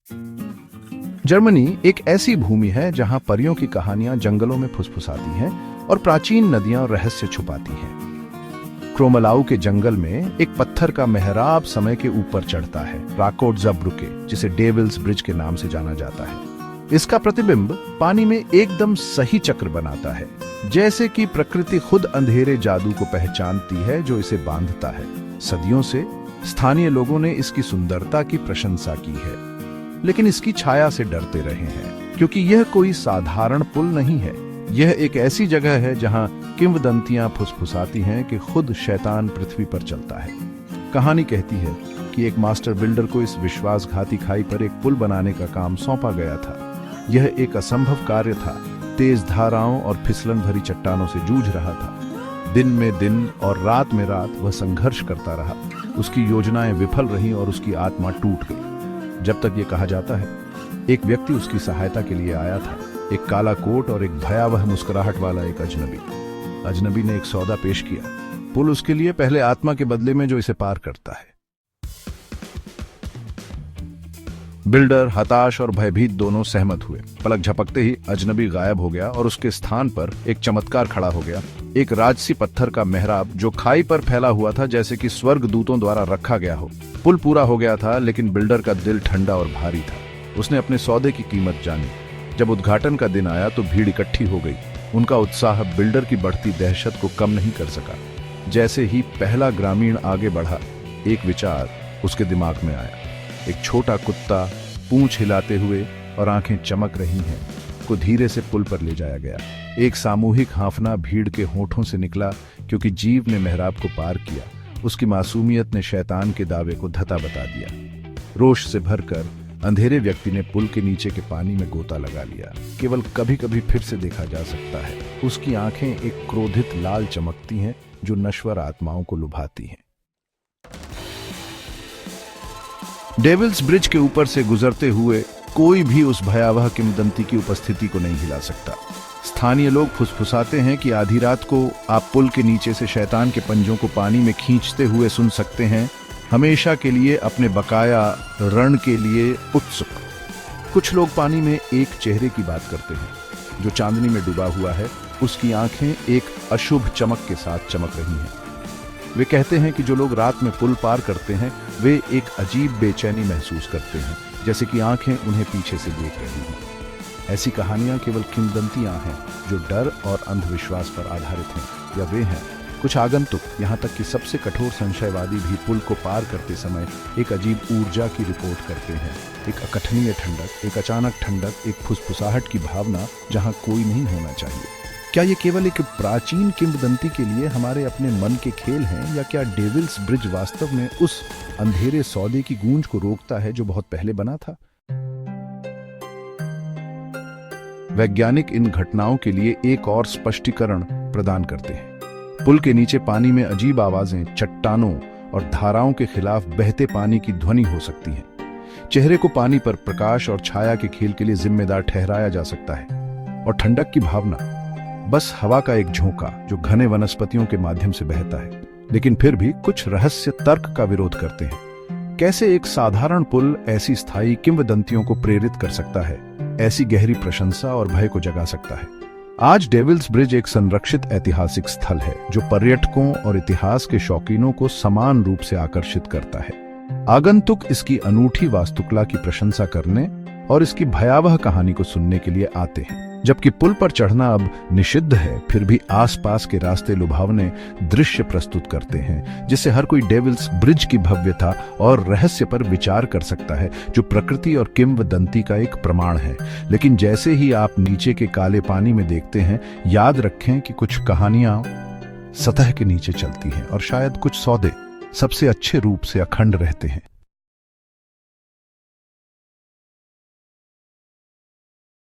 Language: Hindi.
जर्मनी एक ऐसी भूमि है जहां परियों की कहानियां जंगलों में फुसफुसाती हैं और प्राचीन नदियां रहस्य छुपाती हैं। क्रोमलाऊ के जंगल में एक पत्थर का मेहराब समय के ऊपर चढ़ता है, राकोट ज़ब्रुके, जिसे डेविल्स ब्रिज के नाम से जाना जाता है। इसका प्रतिबिंब पानी में एकदम सही चक्र बनाता है, जैसे कि प्रकृति खुद अंधेरे जादू को पहचानती है जो इसे बांधता है। सदियों से स्थानीय लोगों ने इसकी सुंदरता की प्रशंसा की है, लेकिन इसकी छाया से डरते रहे हैं, क्योंकि यह कोई साधारण पुल नहीं है। यह एक ऐसी जगह है जहां किंवदंतियां फुसफुसाती हैं कि खुद शैतान पृथ्वी पर चलता है। कहानी कहती है कि एक मास्टर बिल्डर को इस विश्वासघाती खाई पर एक पुल बनाने का काम सौंपा गया था। यह एक असंभव कार्य था, तेज धाराओं और फिसलन भरी चट्टानों से जूझ रहा था। दिन में दिन और रात में रात वह संघर्ष करता रहा। उसकी योजनाएं विफल रहीं और उसकी आत्मा टूट गई, जब तक ये कहा जाता है एक व्यक्ति उसकी सहायता के लिए आया था, एक काला कोट और एक भयावह मुस्कुराहट वाला एक अजनबी ने एक सौदा पेश किया, पुल उसके लिए पहले आत्मा के बदले में जो इसे पार करता है। बिल्डर हताश और भयभीत दोनों सहमत हुए। पलक झपकते ही अजनबी गायब हो गया और उसके स्थान पर एक चमत्कार खड़ा हो गया, एक राजसी पत्थर का मेहराब जो खाई पर फैला हुआ था, जैसे कि स्वर्ग दूतों द्वारा रखा गया हो। पुल पूरा हो गया था, लेकिन बिल्डर का दिल ठंडा और भारी था। उसने अपने सौदे की कीमत जानी। जब उद्घाटन का दिन आया तो भीड़ इकट्ठी हो गई। उनका उत्साह बिल्डर की बढ़ती दहशत को कम नहीं कर सका। जैसे ही पहला ग्रामीण आगे बढ़ा, एक विचार उसके दिमाग में आया। एक छोटा कुत्ता पूंछ हिलाते हुए और आंखें चमक रही हैं को धीरे से पुल पर ले जाया गया। एक सामूहिक हांफना भीड़ के होठों से निकला, क्योंकि जीव ने मेहराब को पार किया। उसकी मासूमियत ने शैतान के दावे को धता बता दिया। रोष से भरकर अंधेरे व्यक्ति ने पुल के नीचे के पानी में गोता लगा लिया। केवल कभी कभी फिर से देखा जा सकता है। उसकी आंखें एक क्रोधित लाल चमकती हैं जो नश्वर आत्माओं को लुभाती हैं। डेविल्स ब्रिज के ऊपर से गुजरते हुए कोई भी उस भयावह किंवदंती की उपस्थिति को नहीं हिला सकता। स्थानीय लोग फुसफुसाते हैं कि आधी रात को आप पुल के नीचे से शैतान के पंजों को पानी में खींचते हुए सुन सकते हैं, हमेशा के लिए अपने बकाया रण के लिए उत्सुक। कुछ लोग पानी में एक चेहरे की बात करते हैं जो चांदनी में डूबा हुआ है। उसकी आंखें एक अशुभ चमक के साथ चमक रही हैं। वे कहते हैं कि जो लोग रात में पुल पार करते हैं वे एक अजीब बेचैनी महसूस करते हैं, जैसे कि आंखें उन्हें पीछे से देख रही हैं। ऐसी कहानियां केवल किंवदंतियां हैं जो डर और अंधविश्वास पर आधारित हैं, या वे हैं कुछ आगंतुक, यहाँ तक कि सबसे कठोर संशयवादी भी पुल को पार करते समय एक अजीब ऊर्जा की रिपोर्ट करते हैं। एक अकथनीय ठंडक, एक अचानक ठंडक, एक फुसफुसाहट की भावना जहाँ कोई नहीं होना चाहिए। क्या ये केवल एक प्राचीन किंवदंती के लिए हमारे अपने मन के खेल हैं, या क्या डेविल्स ब्रिज वास्तव में उस अंधेरे सौदे की गूंज को रोकता है जो बहुत पहले बना था? वैज्ञानिक इन घटनाओं के लिए एक और स्पष्टीकरण प्रदान करते हैं। पुल के नीचे पानी में अजीब आवाजें चट्टानों और धाराओं के खिलाफ बहते पानी की ध्वनि हो सकती है। चेहरे को पानी पर प्रकाश और छाया के खेल के लिए जिम्मेदार ठहराया जा सकता है। और ठंडक की भावना बस हवा का एक झोंका जो घने वनस्पतियों के माध्यम से बहता है। लेकिन फिर भी कुछ रहस्य तर्क का विरोध करते हैं। कैसे एक साधारण पुल ऐसी स्थायी किंवदंतियों को प्रेरित कर सकता है, ऐसी गहरी प्रशंसा और भय को जगा सकता है? आज डेविल्स ब्रिज एक संरक्षित ऐतिहासिक स्थल है जो पर्यटकों और इतिहास के शौकीनों को समान रूप से आकर्षित करता है। आगंतुक इसकी अनूठी वास्तुकला की प्रशंसा करने और इसकी भयावह कहानी को सुनने के लिए आते हैं। जबकि पुल पर चढ़ना अब निषिद्ध है, फिर भी आसपास के रास्ते लुभावने दृश्य प्रस्तुत करते हैं, जिससे हर कोई डेविल्स ब्रिज की भव्यता और रहस्य पर विचार कर सकता है, जो प्रकृति और किंवदंती का एक प्रमाण है। लेकिन जैसे ही आप नीचे के काले पानी में देखते हैं, याद रखें कि कुछ कहानियां सतह के नीचे चलती हैं और शायद कुछ सौदे सबसे अच्छे रूप से अखंड रहते हैं।